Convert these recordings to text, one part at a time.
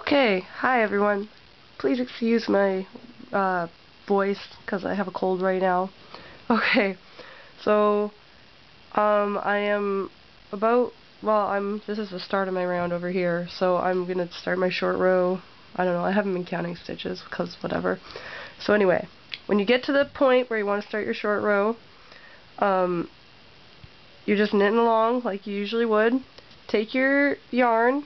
Okay, hi everyone. Please excuse my voice because I have a cold right now. Okay, so I am this is the start of my round over here, so I'm gonna start my short row. I don't know, I haven't been counting stitches because whatever. So anyway, when you get to the point where you want to start your short row, you're just knitting along like you usually would. Take your yarn,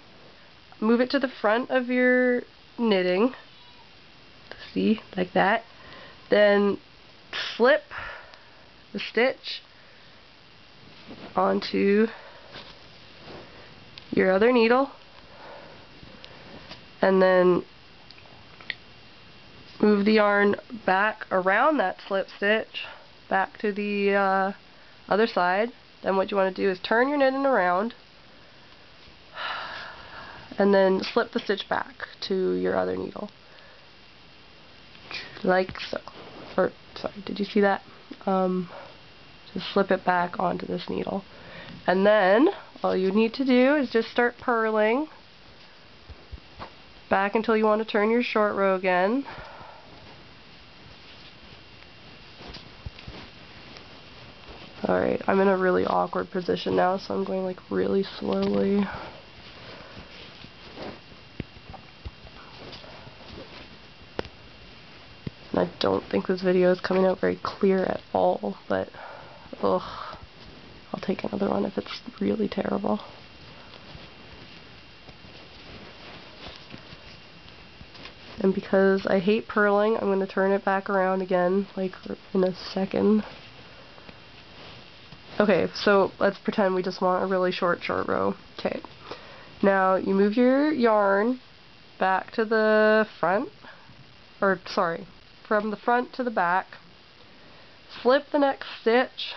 move it to the front of your knitting, see, like that, then slip the stitch onto your other needle, and then move the yarn back around that slip stitch back to the other side. Then what you want to do is turn your knitting around and then slip the stitch back to your other needle, like so. Or, sorry, did you see that? Just slip it back onto this needle. And then all you need to do is just start purling back until you want to turn your short row again. Alright, I'm in a really awkward position now, so I'm going like really slowly. And I don't think this video is coming out very clear at all, but ugh, I'll take another one if it's really terrible. And because I hate purling, I'm going to turn it back around again, like in a second. Okay, so let's pretend we just want a really short row. Okay, now you move your yarn back to the front, or sorry, from the front to the back, slip the next stitch.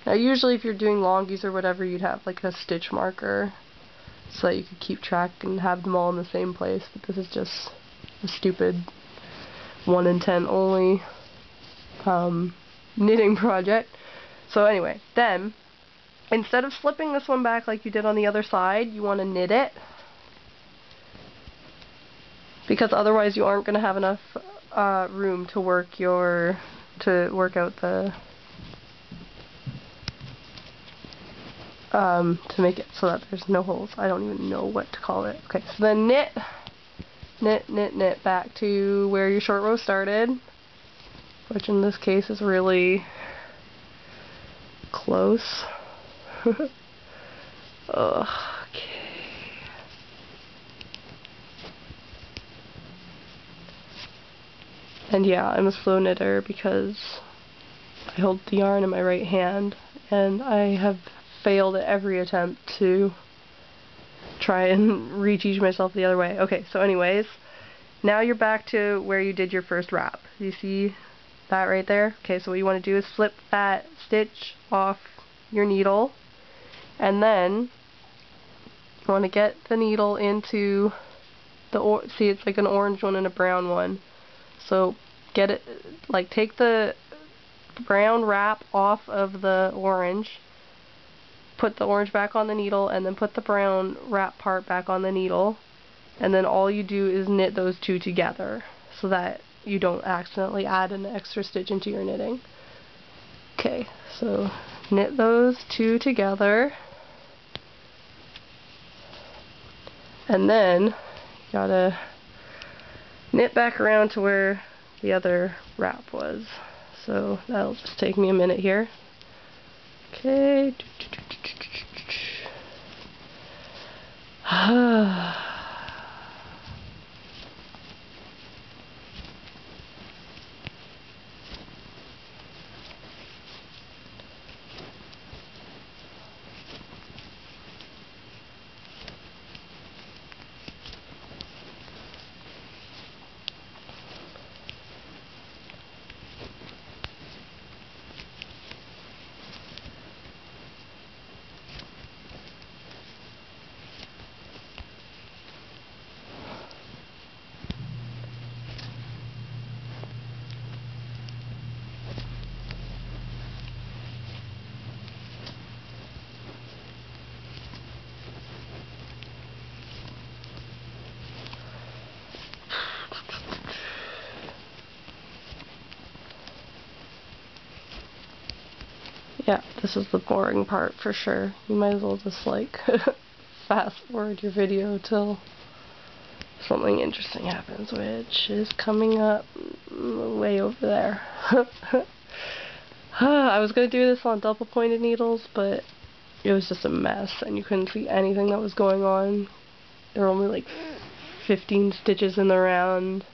Now usually if you're doing longies or whatever, you'd have like a stitch marker so that you could keep track and have them all in the same place, but this is just a stupid 1 in 10 only knitting project. So anyway, then instead of slipping this one back like you did on the other side, you want to knit it, because otherwise you aren't going to have enough room to work out the to make it so that there's no holes. I don't even know what to call it. Okay, so then knit back to where your short row started, which in this case is really close. Ugh, okay. And yeah, I'm a slow knitter because I hold the yarn in my right hand, and I have failed at every attempt to try and reteach myself the other way. Okay, so anyways, now you're back to where you did your first wrap. You see that right there? Okay, so what you want to do is flip that stitch off your needle, and then you want to get the needle into the see, it's like an orange one and a brown one. So get it, like take the brown wrap off of the orange, put the orange back on the needle, and then put the brown wrap part back on the needle, and then all you do is knit those two together so that you don't accidentally add an extra stitch into your knitting. Okay, so knit those two together, and then you gotta knit back around to where the other wrap was. So that'll just take me a minute here. Okay. Yeah, this is the boring part for sure. You might as well just like fast forward your video till something interesting happens, which is coming up way over there. I was going to do this on double pointed needles, but it was just a mess and you couldn't see anything that was going on. There were only like 15 stitches in the round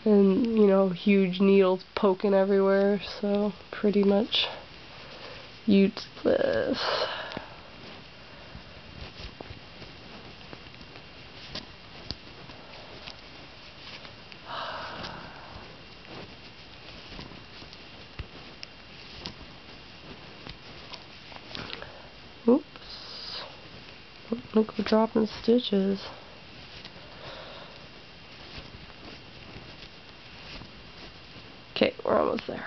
and, you know, huge needles poking everywhere, so pretty much useless. Oops. Look, we're dropping stitches. Okay, we're almost there.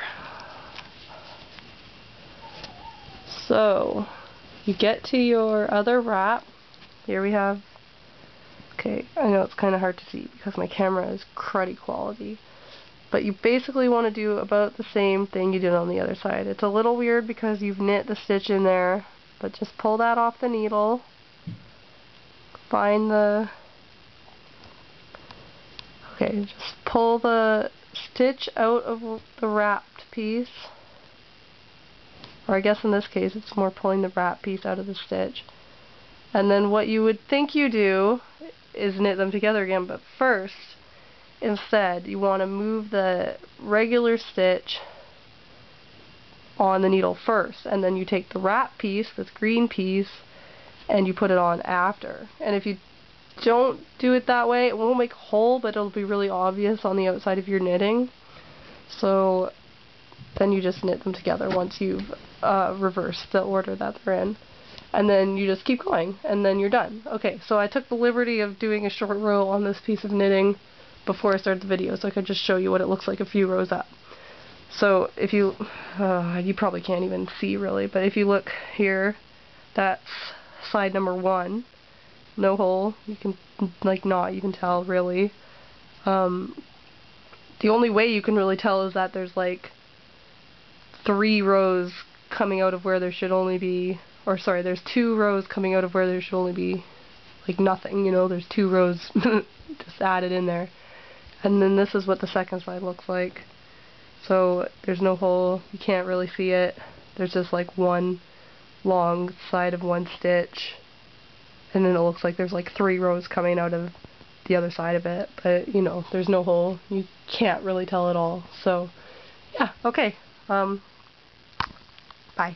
So, you get to your other wrap. Here we have, okay, I know it's kind of hard to see because my camera is cruddy quality, but you basically want to do about the same thing you did on the other side. It's a little weird because you've knit the stitch in there, but just pull that off the needle. Find the, okay, just pull the stitch out of the wrapped piece, or I guess in this case it's more pulling the wrap piece out of the stitch. And then what you would think you do is knit them together again, but first, instead, you want to move the regular stitch on the needle first, and then you take the wrap piece, this green piece, and you put it on after. And if you don't do it that way, it won't make a hole, but it'll be really obvious on the outside of your knitting. So then you just knit them together once you've reversed the order that they're in. And then you just keep going, and then you're done. Okay, so I took the liberty of doing a short row on this piece of knitting before I started the video, so I could just show you what it looks like a few rows up. So if you, you probably can't even see really, but if you look here, that's side number 1. No hole. You can, like, not even tell really. The only way you can really tell is that there's like 3 rows coming out of where there should only be, or sorry, there's 2 rows coming out of where there should only be like nothing, you know, there's 2 rows just added in there. And then this is what the second side looks like. So there's no hole, you can't really see it. There's just like one long side of one stitch, and then it looks like there's like 3 rows coming out of the other side of it, but you know, there's no hole. You can't really tell at all. So yeah, okay. Bye.